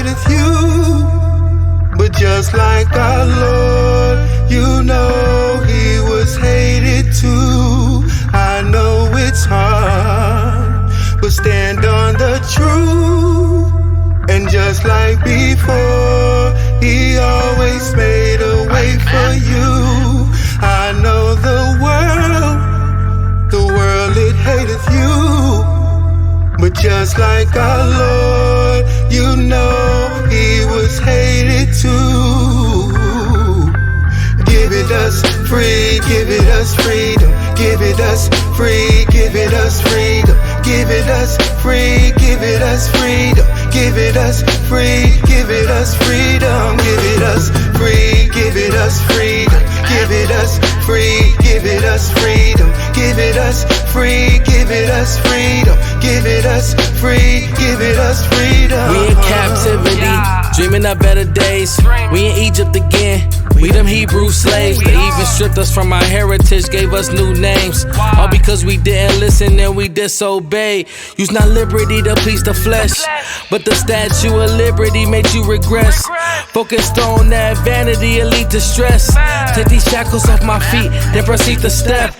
hateth you, but just like our Lord, you know he was hated too. I know it's hard, but stand on the truth. And just like before, he always made a way for you. I know the world it hateth you, but just like our Lord, you know he was hated too. Give it us free, give it us freedom. Give it us free, give it us freedom. Give it us free, give it us freedom. Give it us free, give it us freedom. Give it us free, give it us freedom. Give it us free, give it us freedom. Give it us free, give it us freedom. Give it us free, give it us freedom. We in captivity, dreaming of better days. We in Egypt again. We them Hebrew slaves. They even stripped us from our heritage, gave us new names. All because we didn't listen and we disobeyed. Use not liberty to please the flesh, but the statue of liberty made you regress. Focused on that vanity, it lead to stress. Take these shackles off my feet, then proceed to step.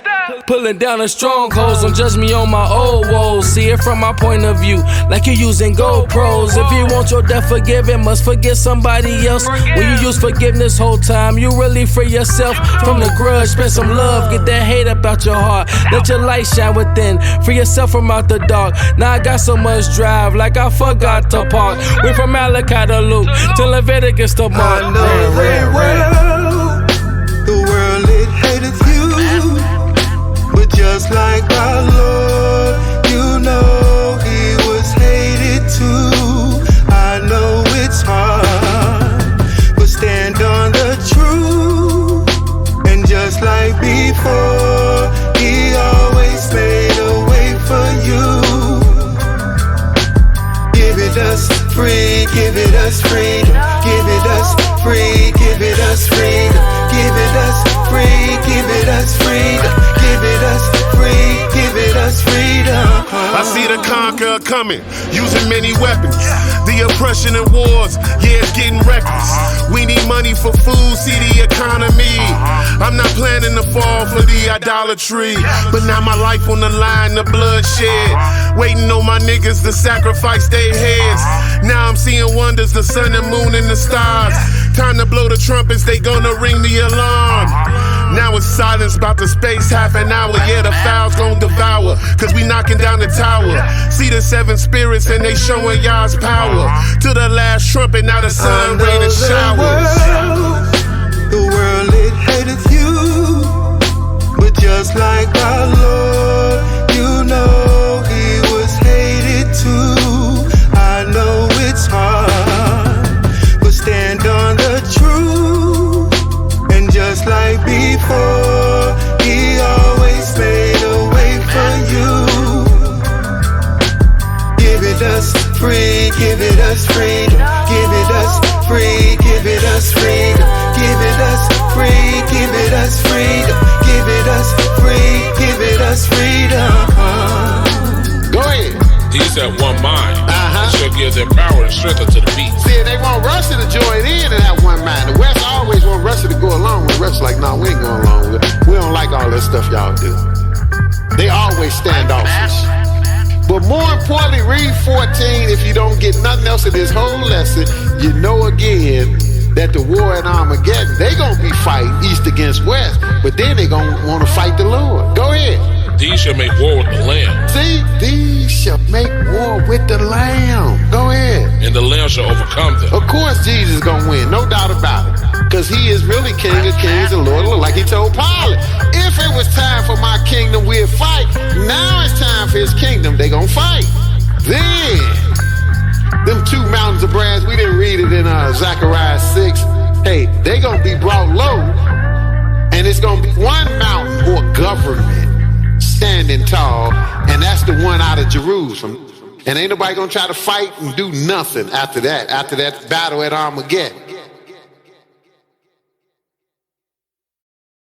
Pulling down the strongholds, don't judge me on my old woes. See it from my point of view, like you're using GoPros. If you want your death forgiven, must forgive somebody else. When you use forgiveness whole time, you really free yourself from the grudge. Spend some love, get that hate about your heart. Let your light shine within, free yourself from out the dark. Now I got so much drive, like I forgot to park. Went from Malachi to Luke, to Leviticus to Mark. I know the world it hateth you, but just like our Lord, you know he was hated too. I know it's hard, but stand on the truth. And just like before, he always made a way for you. Give it us free, give it us freedom. Give it us free, give it us freedom. Give it us free, give it us freedom. Give it us free, give it us freedom. I see the conqueror coming, using many weapons. The oppression and wars, yeah, it's getting reckless. We need money for food, see the economy. I'm not planning to fall for the idolatry, but now my life on the line, the bloodshed. Waiting on my niggas to sacrifice their heads. Now I'm seeing wonders, the sun and moon and the stars. Time to blow the trumpets, they gonna ring the alarm. Now it's silence about the space, half an hour. Yeah, the fowls gon' devour, cause we knocking down the tower. See the seven spirits and they showing y'all's power. To the last trumpet, now the sun raining showers. The world it hateth you, but just like our Lord, you know he was hated too. I know it's hard, but stand on the truth. And just like before, he always made a way for you. Give it us free, give it us freedom. Give it us free, give it us freedom. Give it us free, give it us freedom. Give it us free, give it us freedom. Go ahead. These have one mind. It shall give their power and strength unto the beat. See, they want Russia to join in and have one mind. The West always want Russia to go along with. Russia's like, no, we ain't going along with it. We don't like all that stuff y'all do. They always standoffish. But more importantly, read 14. If you don't get nothing else in this whole lesson, you know again that the war in Armageddon, they gonna be fighting east against west, but then they gonna want to fight the Lord. Go ahead. These shall make war with the Lamb. See, these shall make war with the Lamb. Go ahead. And the Lamb shall overcome them. Of course Jesus is gonna win, no doubt about it. Because he is really King of Kings and Lord of Lords, like he told Pilate. If it was time for my kingdom, we'd fight. Now it's time for his kingdom, they gonna fight. Then, them two mountains of brass, we didn't read it in Zechariah 6. Hey, they gonna be brought low. And it's gonna be one mountain or government standing tall, and that's the one out of Jerusalem. And ain't nobody gonna try to fight and do nothing after that battle at Armageddon.